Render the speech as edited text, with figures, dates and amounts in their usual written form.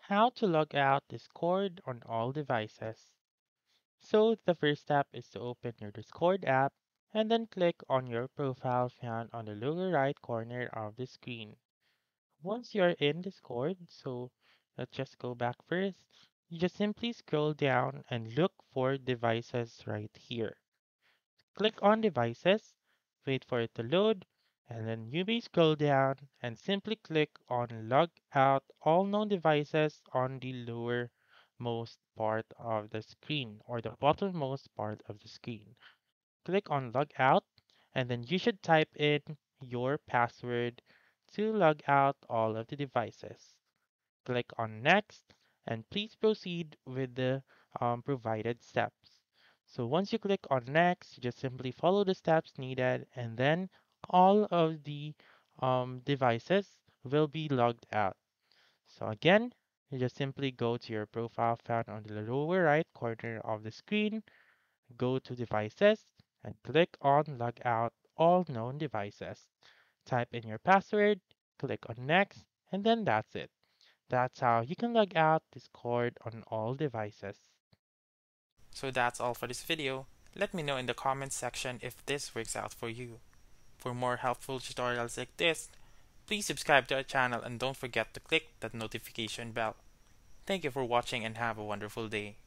How to log out Discord on all devices. So the first step is to open your Discord app and then click on your profile found on the lower right corner of the screen. Once you're in Discord, so let's just go back first, you just simply scroll down and look for devices right here. Click on devices, wait for it to load, and then you may scroll down and simply click on log out all known devices on the lowermost part of the screen or the bottommost part of the screen. Click on log out and then you should type in your password to log out all of the devices. Click on next and please proceed with the provided steps. So once you click on next, you just simply follow the steps needed and then all of the devices will be logged out. So again, you just simply go to your profile found on the lower right corner of the screen, go to devices and click on log out all known devices. Type in your password, click on next, and then that's it. That's how you can log out Discord on all devices. So that's all for this video. Let me know in the comments section if this works out for you. For more helpful tutorials like this, please subscribe to our channel and don't forget to click that notification bell. Thank you for watching and have a wonderful day.